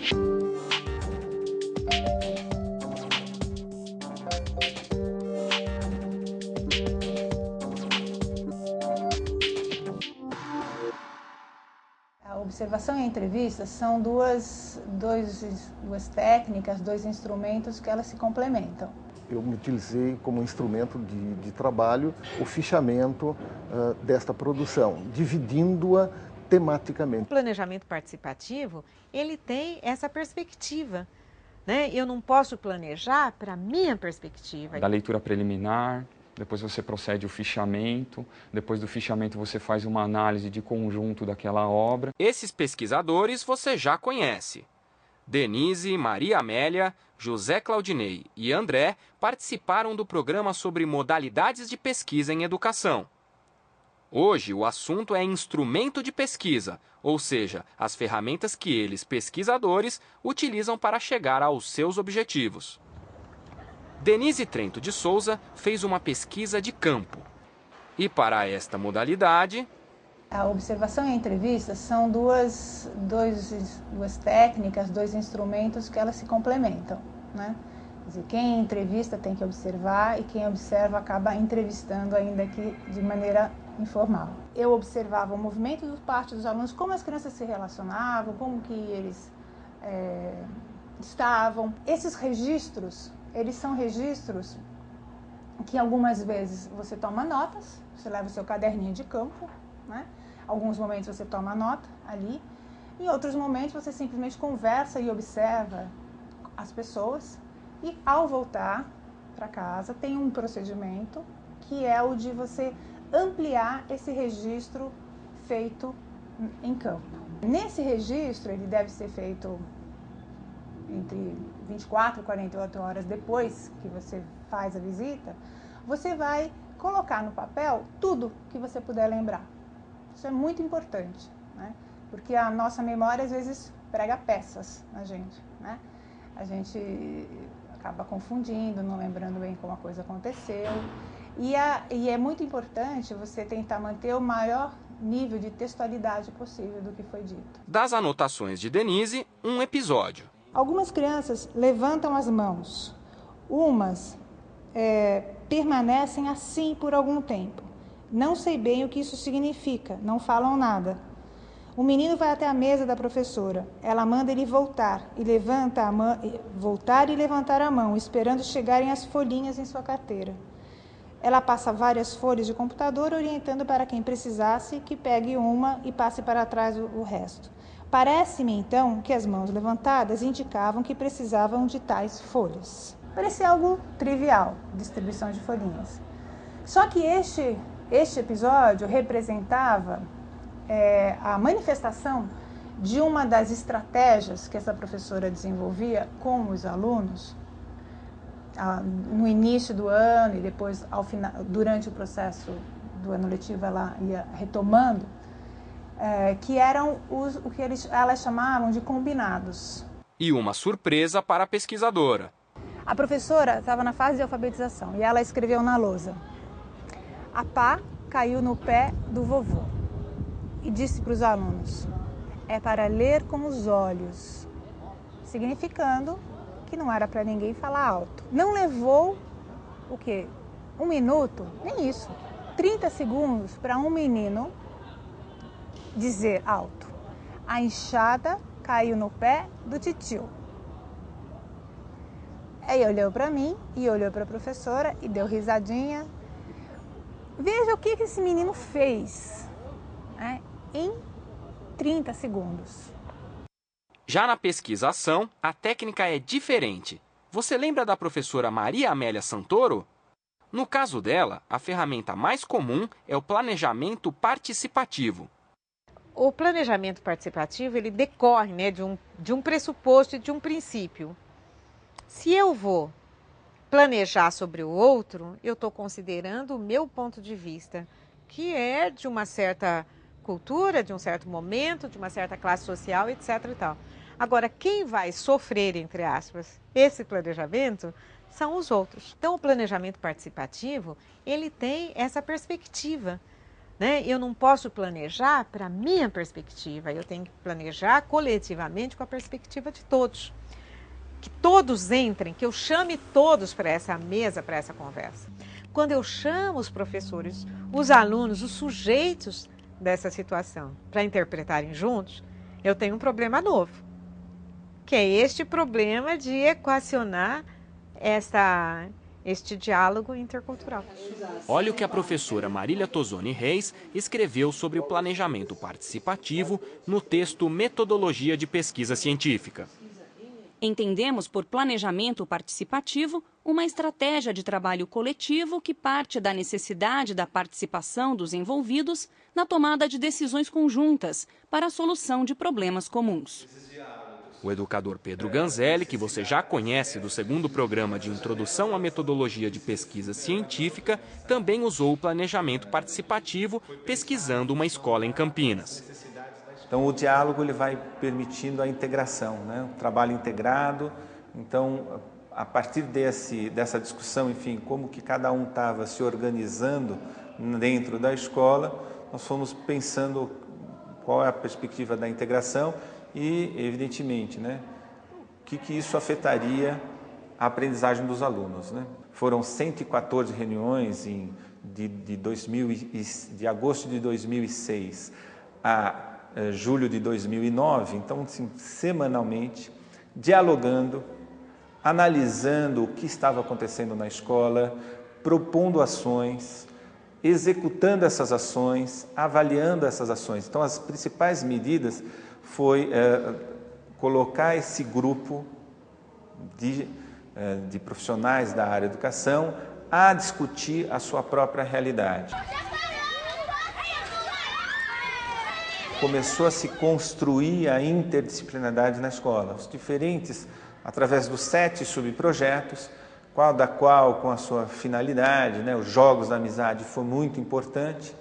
A observação e a entrevista são duas técnicas, dois instrumentos que elas se complementam. Eu me utilizei como instrumento de trabalho o fichamento desta produção, dividindo-a tematicamente. O planejamento participativo, ele tem essa perspectiva, né? Eu não posso planejar para a minha perspectiva. Da leitura preliminar, depois você procede o fichamento, depois do fichamento você faz uma análise de conjunto daquela obra. Esses pesquisadores você já conhece. Denise, Maria Amélia, José Claudinei e André participaram do programa sobre modalidades de pesquisa em educação. Hoje o assunto é instrumento de pesquisa, ou seja, as ferramentas que eles, pesquisadores, utilizam para chegar aos seus objetivos. Denise Trento de Souza fez uma pesquisa de campo. E para esta modalidade... A observação e a entrevista são duas técnicas, dois instrumentos que elas se complementam, né? Quer dizer, quem entrevista tem que observar e quem observa acaba entrevistando ainda que de maneira informal. Eu observava o movimento por parte dos alunos, como as crianças se relacionavam, como que eles estavam. Esses registros, eles são registros que algumas vezes você toma notas, você leva o seu caderninho de campo, né? Alguns momentos você toma nota ali, em outros momentos você simplesmente conversa e observa as pessoas e ao voltar para casa tem um procedimento que é o de você ampliar esse registro feito em campo. Nesse registro, ele deve ser feito entre 24 e 48 horas depois que você faz a visita, você vai colocar no papel tudo que você puder lembrar. Isso é muito importante, né? Porque a nossa memória às vezes prega peças na gente, né? A gente acaba confundindo, não lembrando bem como a coisa aconteceu. E é muito importante você tentar manter o maior nível de textualidade possível do que foi dito. Das anotações de Denise, um episódio. Algumas crianças levantam as mãos, umas permanecem assim por algum tempo. Não sei bem o que isso significa, não falam nada. O menino vai até a mesa da professora. Ela manda ele voltar e levantar a mão, esperando chegarem as folhinhas em sua carteira. Ela passa várias folhas de computador, orientando para quem precisasse que pegue uma e passe para trás o resto. Parece-me, então, que as mãos levantadas indicavam que precisavam de tais folhas. Parecia algo trivial, distribuição de folhinhas. Só que este episódio representava a manifestação de uma das estratégias que essa professora desenvolvia com os alunos no início do ano e depois ao final, durante o processo do ano letivo ela ia retomando, que eram o que elas chamavam de combinados. E uma surpresa para a pesquisadora. A professora estava na fase de alfabetização e ela escreveu na lousa: a pá caiu no pé do vovô e disse para os alunos: é para ler com os olhos, significando que não era para ninguém falar alto. Não levou o quê? 1 minuto? Nem isso. 30 segundos para um menino dizer alto: a enxada caiu no pé do titio. Aí olhou para mim e olhou para a professora e deu risadinha. Veja o que esse menino fez, né, em 30 segundos. Já na pesquisação, a técnica é diferente. Você lembra da professora Maria Amélia Santoro? No caso dela, a ferramenta mais comum é o planejamento participativo. O planejamento participativo ele decorre, né, de um pressuposto e de um princípio. Se eu vou planejar sobre o outro, eu estou considerando o meu ponto de vista, que é de uma certa cultura, de um certo momento, de uma certa classe social, etc. e tal. Agora, quem vai sofrer, entre aspas, esse planejamento são os outros. Então, o planejamento participativo, ele tem essa perspectiva, né? Eu não posso planejar para a minha perspectiva, eu tenho que planejar coletivamente com a perspectiva de todos. Que todos entrem, que eu chame todos para essa mesa, para essa conversa. Quando eu chamo os professores, os alunos, os sujeitos dessa situação para interpretarem juntos, eu tenho um problema novo, que é este problema de equacionar este diálogo intercultural. Olha o que a professora Marília Tozoni Reis escreveu sobre o planejamento participativo no texto Metodologia de Pesquisa Científica. Entendemos por planejamento participativo uma estratégia de trabalho coletivo que parte da necessidade da participação dos envolvidos na tomada de decisões conjuntas para a solução de problemas comuns. O educador Pedro Ganzelli, que você já conhece do segundo programa de Introdução à Metodologia de Pesquisa Científica, também usou o planejamento participativo pesquisando uma escola em Campinas. Então, o diálogo ele vai permitindo a integração, né? O trabalho integrado. Então, a partir dessa discussão, enfim, como que cada um estava se organizando dentro da escola, nós fomos pensando qual é a perspectiva da integração e, evidentemente, né, o que isso afetaria a aprendizagem dos alunos, né? Foram 114 reuniões de agosto de 2006 a julho de 2009, então, assim, semanalmente, dialogando, analisando o que estava acontecendo na escola, propondo ações, executando essas ações, avaliando essas ações. Então, as principais medidas foi colocar esse grupo de profissionais da área de educação a discutir a sua própria realidade. Começou a se construir a interdisciplinaridade na escola, os diferentes, através dos 7 subprojetos, qual com a sua finalidade, né? Os Jogos da Amizade foi muito importante,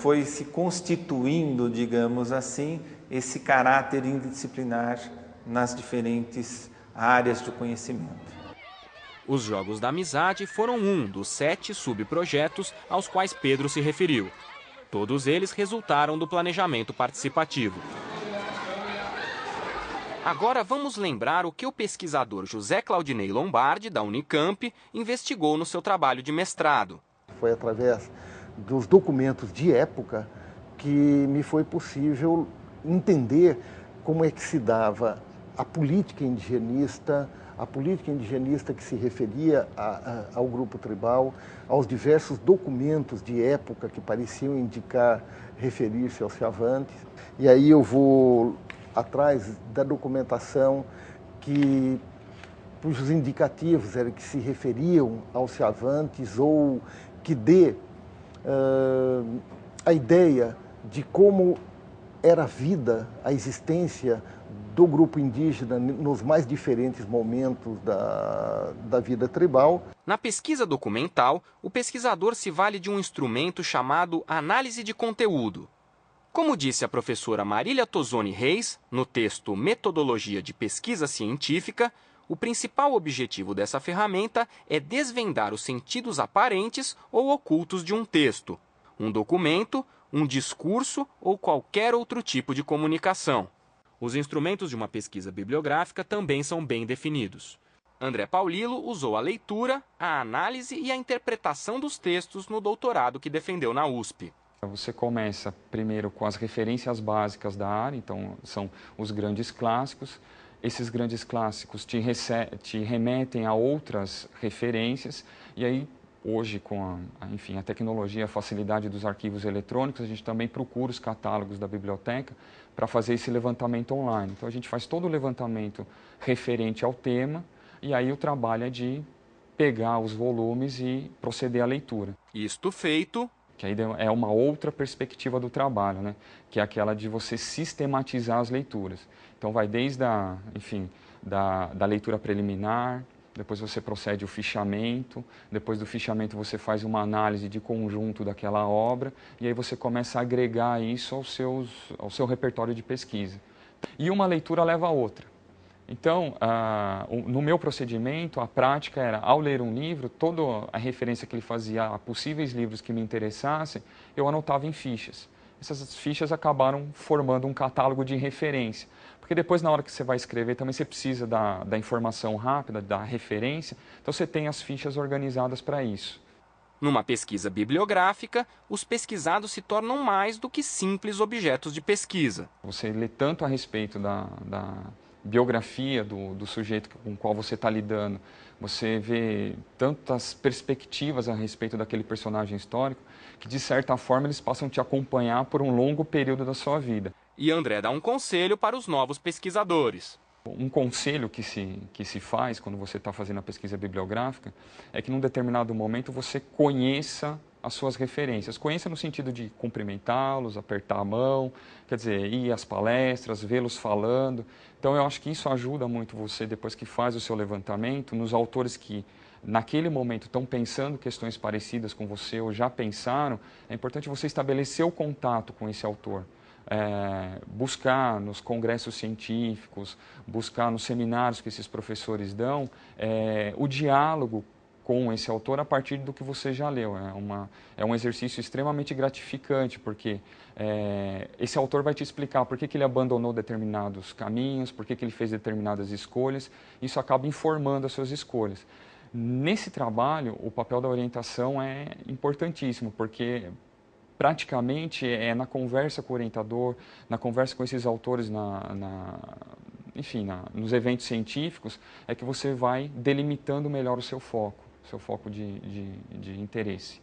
foi se constituindo, digamos assim, esse caráter interdisciplinar nas diferentes áreas do conhecimento. Os Jogos da Amizade foram um dos 7 subprojetos aos quais Pedro se referiu. Todos eles resultaram do planejamento participativo. Agora vamos lembrar o que o pesquisador José Claudinei Lombardi, da Unicamp, investigou no seu trabalho de mestrado. Foi através dos documentos de época que me foi possível entender como é que se dava a política indigenista que se referia ao grupo tribal, aos diversos documentos de época que pareciam indicar, referir-se aos Chavantes. E aí eu vou atrás da documentação cujos indicativos eram que se referiam aos Chavantes ou que dê a ideia de como era a vida, a existência do grupo indígena nos mais diferentes momentos da vida tribal. Na pesquisa documental, o pesquisador se vale de um instrumento chamado análise de conteúdo. Como disse a professora Marília Tozoni Reis, no texto Metodologia de Pesquisa Científica, o principal objetivo dessa ferramenta é desvendar os sentidos aparentes ou ocultos de um texto, um documento, um discurso ou qualquer outro tipo de comunicação. Os instrumentos de uma pesquisa bibliográfica também são bem definidos. André Paulilo usou a leitura, a análise e a interpretação dos textos no doutorado que defendeu na USP. Você começa primeiro com as referências básicas da área, então são os grandes clássicos. Esses grandes clássicos te remetem a outras referências e aí hoje, com a tecnologia, a facilidade dos arquivos eletrônicos, a gente também procura os catálogos da biblioteca para fazer esse levantamento online. Então, a gente faz todo o levantamento referente ao tema e aí o trabalho é de pegar os volumes e proceder à leitura. Isto feito, que aí é uma outra perspectiva do trabalho, né? Que é aquela de você sistematizar as leituras. Então, vai desde da leitura preliminar, depois você procede ao fichamento, depois do fichamento você faz uma análise de conjunto daquela obra e aí você começa a agregar isso ao seu repertório de pesquisa. E uma leitura leva a outra. Então, no meu procedimento, a prática era, ao ler um livro, toda a referência que ele fazia a possíveis livros que me interessassem, eu anotava em fichas. Essas fichas acabaram formando um catálogo de referência. Porque depois, na hora que você vai escrever, também você precisa da informação rápida, da referência, então você tem as fichas organizadas para isso. Numa pesquisa bibliográfica, os pesquisados se tornam mais do que simples objetos de pesquisa. Você lê tanto a respeito da biografia do sujeito com o qual você está lidando, você vê tantas perspectivas a respeito daquele personagem histórico, que de certa forma eles passam a te acompanhar por um longo período da sua vida. E André dá um conselho para os novos pesquisadores. Um conselho que se faz quando você está fazendo a pesquisa bibliográfica é que num determinado momento você conheça as suas referências. Conheça no sentido de cumprimentá-los, apertar a mão, quer dizer, ir às palestras, vê-los falando. Então eu acho que isso ajuda muito você, depois que faz o seu levantamento, nos autores que naquele momento estão pensando questões parecidas com você ou já pensaram, é importante você estabelecer o contato com esse autor. Buscar nos congressos científicos, buscar nos seminários que esses professores dão, o diálogo com esse autor a partir do que você já leu. É um exercício extremamente gratificante, porque esse autor vai te explicar por que ele abandonou determinados caminhos, por que ele fez determinadas escolhas, isso acaba informando as suas escolhas. Nesse trabalho, o papel da orientação é importantíssimo, porque praticamente é na conversa com o orientador, na conversa com esses autores, enfim, nos eventos científicos, é que você vai delimitando melhor o seu foco de interesse.